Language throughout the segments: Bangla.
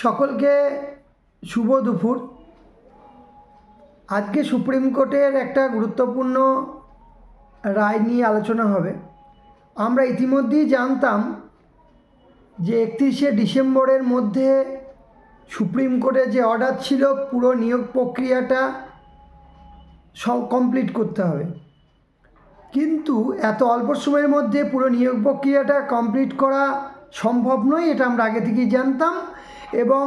সকলকে শুভ দুপুর। আজকে সুপ্রিম কোর্টের একটা গুরুত্বপূর্ণ রায় নিয়ে আলোচনা হবে। আমরা ইতিমধ্যেই জানতাম যে 31শে ডিসেম্বরের মধ্যে সুপ্রিম কোর্টের যে অর্ডার ছিল পুরো নিয়োগ প্রক্রিয়াটা সব কমপ্লিট করতে হবে, কিন্তু এত অল্প সময়ের মধ্যে পুরো নিয়োগ প্রক্রিয়াটা কমপ্লিট করা সম্ভব নয়, এটা আমরা আগে থেকেই জানতাম। এবং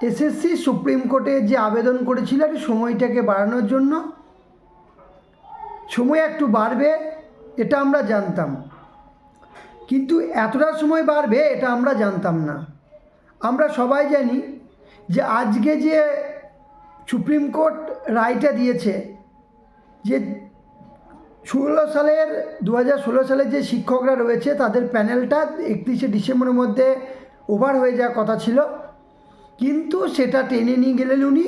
এসএসসি সুপ্রিম কোর্টে যে আবেদন করেছিল আর সময়টাকে বাড়ানোর জন্য, সময় একটু বাড়বে এটা আমরা জানতাম, কিন্তু এতটা সময় বাড়বে এটা আমরা জানতাম না। আমরা সবাই জানি যে আজকে যে সুপ্রিম কোর্ট রায়টা দিয়েছে যে 2016 সালের যে শিক্ষকরা রয়েছে তাদের প্যানেলটা 31শে ডিসেম্বরের মধ্যে ওভার হয়ে যাওয়ার কথা ছিল, কিন্তু সেটা টেনে নিয়ে গেলেন উনি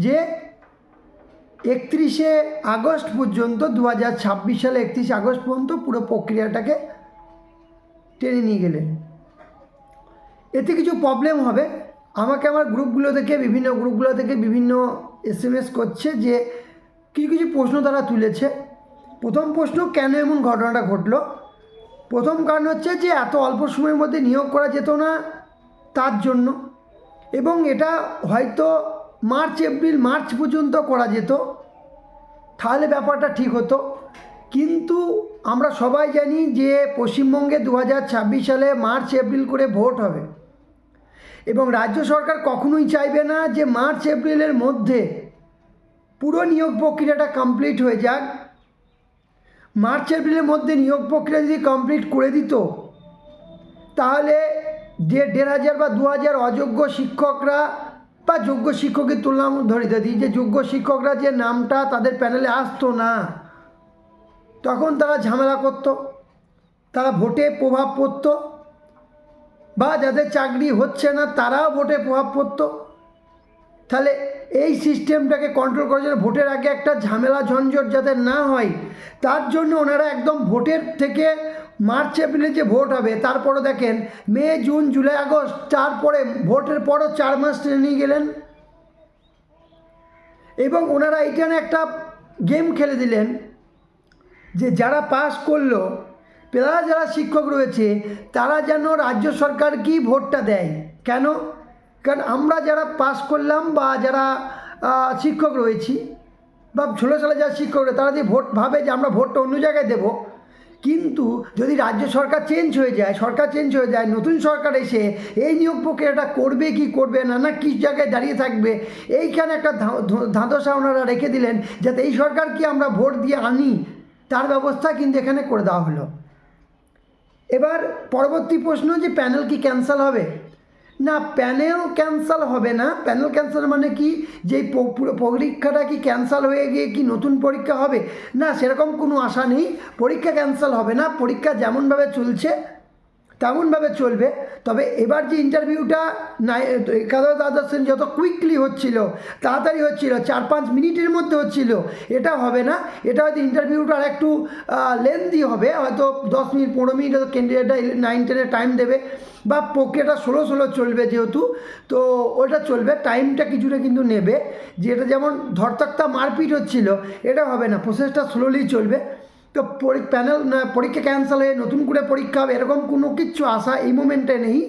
যে 31শে আগস্ট পর্যন্ত, 2026 সালে 31শে আগস্ট পর্যন্ত পুরো প্রক্রিয়াটাকে টেনে নিয়ে গেলেন। এতে কিছু প্রবলেম হবে। আমাকে আমার বিভিন্ন গ্রুপগুলো থেকে বিভিন্ন SMS করছে যে কিছু কিছু প্রশ্ন তারা তুলেছে। প্রথম প্রশ্ন, কেন এমন ঘটনাটা ঘটলো? প্রথম কারণ হচ্ছে যে এত অল্প সময়ের মধ্যে নিয়োগ করা যেত না তার জন্য, এবং এটা হয়তো মার্চ পর্যন্ত করা যেত, তাহলে ব্যাপারটা ঠিক হতো। কিন্তু আমরা সবাই জানি যে পশ্চিমবঙ্গে 2026 সালে মার্চ এপ্রিল করে ভোট হবে, এবং রাজ্য সরকার কখনোই চাইবে না যে মার্চ এপ্রিলের মধ্যে পুরো নিয়োগ প্রক্রিয়াটা কমপ্লিট হয়ে যাক। মার্চ এপ্রিলের মধ্যে নিয়োগ প্রক্রিয়া যদি কমপ্লিট করে দিত, তাহলে যে 1,500 বা 2,000 অযোগ্য শিক্ষকরা বা যোগ্য শিক্ষকের তুলনা ধরে দিই, যে যোগ্য শিক্ষকরা যে নামটা তাদের প্যানেলে আসতো না, তখন তারা ঝামেলা করত, তারা ভোটে প্রভাব পড়তো, বা যাদের চাকরি হচ্ছে না তারাও ভোটে প্রভাব পড়তো। তাহলে এই সিস্টেমটাকে কন্ট্রোল করার জন্য, ভোটের আগে একটা ঝামেলা ঝঞ্ঝট যাতে না হয়, তার জন্য ওনারা একদম ভোটের থেকে মার্চ এপ্রিলে যে ভোট হবে তারপরে দেখেন মে জুন জুলাই আগস্ট, তারপরে ভোটের পরও 4 মাস টেনে নিয়ে গেলেন। এবং ওনারা এইখানে একটা গেম খেলে দিলেন যে যারা পাস করলো, যারা শিক্ষক রয়েছে তারা যেন রাজ্য সরকারকেই ভোটটা দেয়। কেন? কারণ আমরা যারা পাস করলাম বা যারা শিক্ষক রয়েছি, বা 16 সালে যারা শিক্ষক রয়েছে, তারা যদি ভোট ভাবে যে আমরা ভোটটা অন্য জায়গায় দেব, কিন্তু যদি রাজ্য সরকার চেঞ্জ হয়ে যায়, নতুন সরকার এসে এই নিয়োগ প্রক্রিয়াটা করবে কি করবে না, না কি জায়গায় দাঁড়িয়ে থাকবে, এইখানে একটা ধাঁধসা ওনারা রেখে দিলেন, যাতে এই সরকারকে আমরা ভোট দিয়ে আনি, তার ব্যবস্থা কিন্তু এখানে করে দেওয়া হলো। এবার পরবর্তী প্রশ্ন, যে প্যানেল কি ক্যান্সেল হবে? না, প্যানেল ক্যান্সেল হবে না। প্যানেল ক্যান্সেল মানে কি, যে পরীক্ষাটা কি ক্যান্সেল হয়ে গিয়ে কি নতুন পরীক্ষা হবে? না, সেরকম কোনো আশা নেই। পরীক্ষা ক্যান্সেল হবে না, পরীক্ষা যেমনভাবে চলছে তেমনভাবে চলবে। তবে এবার যে ইন্টারভিউটা একাদশ দ্বাদশ শ্রেণী যত কুইকলি হচ্ছিল, তাড়াতাড়ি হচ্ছিল, 4-5 মিনিটের মধ্যে হচ্ছিল, এটা হবে না। এটা হয়তো ইন্টারভিউটা আর একটু লেন্দি হবে, হয়তো 10 মিনিট 15 মিনিট হয়তো ক্যান্ডিডেটরা 9-10 টাইম দেবে, বা প্রক্রিয়াটা ষোলো চলবে যেহেতু, তো ওইটা চলবে, টাইমটা কিছুটা কিন্তু নেবে। যেটা যেমন ধরতাক্তা মারপিট হচ্ছিল, এটা হবে না, প্রসেসটা স্লোলি চলবে। তো পরীক্ষা ক্যান্সেল হয়ে নতুন করে পরীক্ষা হবে এরকম কোনো কিছু আশা এই মোমেন্টে নেই,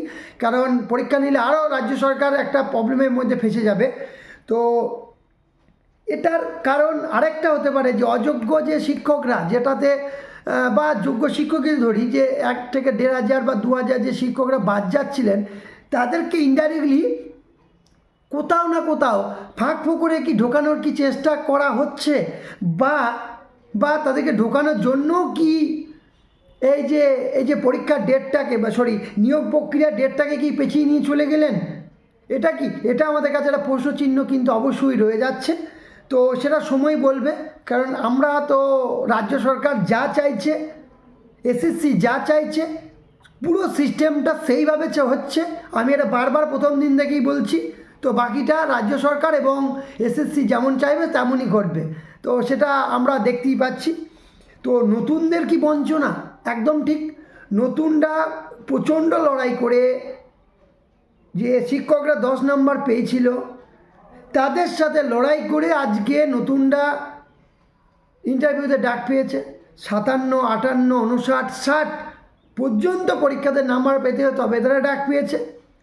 কারণ পরীক্ষা নিলে আরও রাজ্য সরকার একটা প্রবলেমের মধ্যে ফেঁসে যাবে। তো এটার কারণ আরেকটা হতে পারে যে অযোগ্য যে শিক্ষকরা, যেটাতে বা যোগ্য শিক্ষকের ধরি যে 1 থেকে 1,500 বা 2,000 যে শিক্ষকরা বাদ যাচ্ছিলেন, তাদেরকে ইনডাইরেক্টলি কোথাও না কোথাও ফাঁক ফোকরে কি ঢোকানোর কি চেষ্টা করা হচ্ছে, বা তাদেরকে ঢোকানোর জন্য কি এই যে পরীক্ষার ডেটটাকে নিয়োগ প্রক্রিয়ার ডেটটাকে কি পেছিয়ে নিয়ে চলে গেলেন? এটা আমাদের কাছে একটা প্রশ্নচিহ্ন কিন্তু অবশ্যই রয়ে যাচ্ছে। তো সেটা সময় বলবে, কারণ আমরা তো রাজ্য সরকার যা চাইছে, এসএসসি যা চাইছে, পুরো সিস্টেমটা সেইভাবে হচ্ছে। আমি এটা বারবার প্রথম দিন থেকেই বলছি। তো বাকিটা রাজ্য সরকার এবং এসএসসি যেমন চাইবে তেমনই ঘটবে। তো সেটা আমরা দেখতেই পাচ্ছি। তো নতুনদের কি বঞ্চনা? একদম ঠিক। নতুনরা প্রচণ্ড লড়াই করে যে শিক্ষকরা 10 নম্বর পেয়েছিল তাদের সাথে লড়াই করে আজকে নতুনরা ইন্টারভিউতে ডাক পেয়েছে। 57, 58, 59, 60 পর্যন্ত পরীক্ষাতে নাম্বার পেতে হতো, তবে তারা ডাক পেয়েছে।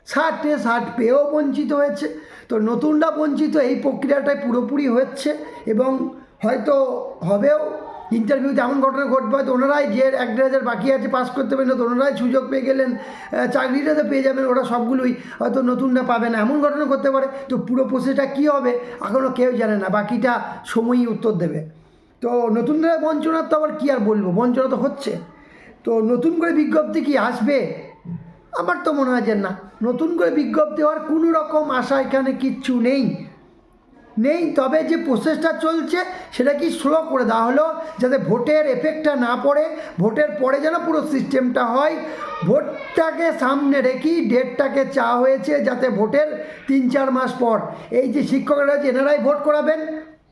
60 পেয়েও বঞ্চিত হয়েছে। তো নতুনরা বঞ্চিত, এই প্রক্রিয়াটাই পুরোপুরি হচ্ছে এবং হয়তো হবেও। ইন্টারভিউতে এমন ঘটনা ঘটবে, হয়তো ওনারাই যে 1-1.5 বাকি আছে পাস করতে পারেন, তো ওনারাই সুযোগ পেয়ে গেলেন, চাকরিটা তো পেয়ে যাবেন, ওরা সবগুলোই হয়তো নতুনরা পাবে না, এমন ঘটনা করতে পারে। তো পুরো প্রসেসটা কী হবে এখনও কেউ জানে না, বাকিটা সময়ই উত্তর দেবে। তো নতুনরা বঞ্চনার তো আবার কী আর বলবো, বঞ্চনা তো হচ্ছে। তো নতুন করে বিজ্ঞপ্তি কি আসবে? আমার তো মনে হয় যে না, নতুন করে বিজ্ঞপ্তি হওয়ার কোনো রকম আশা এখানে কিচ্ছু নেই। তবে যে প্রসেসটা চলছে সেটা কি স্লো করে দেওয়া হলো, যাতে ভোটের এফেক্টটা না পড়ে, ভোটের পরে যেন পুরো সিস্টেমটা হয়। ভোটটাকে সামনে রেখেই ডেটটাকে চাওয়া হয়েছে, যাতে ভোটের 3-4 মাস পর এই যে শিক্ষকরা যে এনারাই ভোট করাবেন,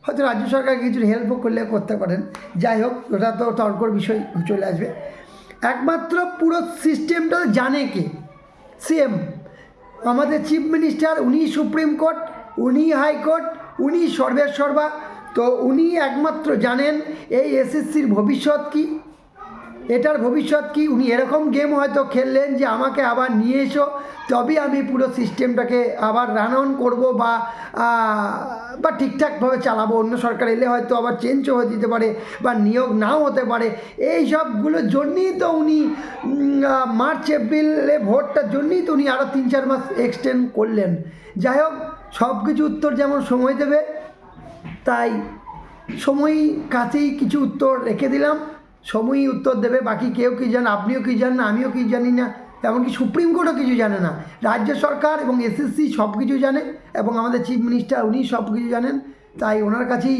হয়তো রাজ্য সরকার কিছু হেল্পও করলে করতে পারেন। যাই হোক, ওটা তো তর্কর বিষয় চলে আসবে। একমাত্র পুরো সিস্টেমটা জানে কে? সিএম, আমাদের চিফ মিনিস্টার, উনি সুপ্রিম কোর্ট, উনি হাইকোর্ট, উনি সর্বেসর্বা। তো উনি একমাত্র জানেন এই এসএসসির ভবিষ্যৎ কী, এটার ভবিষ্যৎ কী। উনি এরকম গেম হয়তো খেললেন যে আমাকে আবার নিয়ে এসো, তবেই আমি পুরো সিস্টেমটাকে আবার রান অন করবো বা ঠিকঠাকভাবে চালাবো। অন্য সরকার এলে হয়তো আবার চেঞ্জও হয়ে যেতে পারে বা নিয়োগ নাও হতে পারে। এই সবগুলোর জন্যই তো উনি মার্চ এপ্রিলে ভোটটার জন্যই তো উনি আরও 3-4 মাস এক্সটেন্ড করলেন। যাই হোক, সব কিছু উত্তর যেমন সময় দেবে, তাই সময় কাছেই কিছু উত্তর রেখে দিলাম, সময়ই উত্তর দেবে। বাকি কেউ কি জানে, আপনিও কি জানেন, আমিও কি জানি না, এমনকি সুপ্রিম কোর্টও কিছু জানে না। রাজ্য সরকার এবং এসএসসি সব কিছু জানে এবং আমাদের চিফ মিনিস্টার উনি সব কিছু জানেন। তাই ওনার কাছেই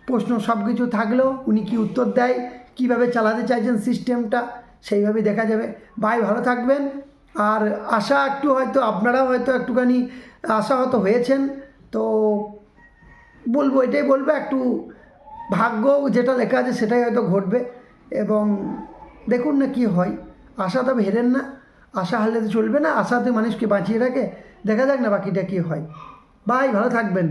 প্রশ্ন, সব কিছু থাকলেও উনি কি উত্তর দেয়, কীভাবে চালাতে চাইছেন সিস্টেমটা, সেইভাবেই দেখা যাবে। ভাই ভালো থাকবেন। আর আশা একটু হয়তো আপনারাও হয়তো একটুখানি আশাহত হয়েছেন। তো বলবো, এটাই বলবো, একটু ভাগ্য যেটা লেখা আছে সেটাই হয়তো ঘটবে এবং দেখুন না কি হয়। আশা তবে হেরেন না, আশা হারলে তো চলবে না, আশাতে মানুষকে বাঁচিয়ে রাখে। দেখা যাক না বাকিটা কী হয়। ভাই ভালো থাকবেন।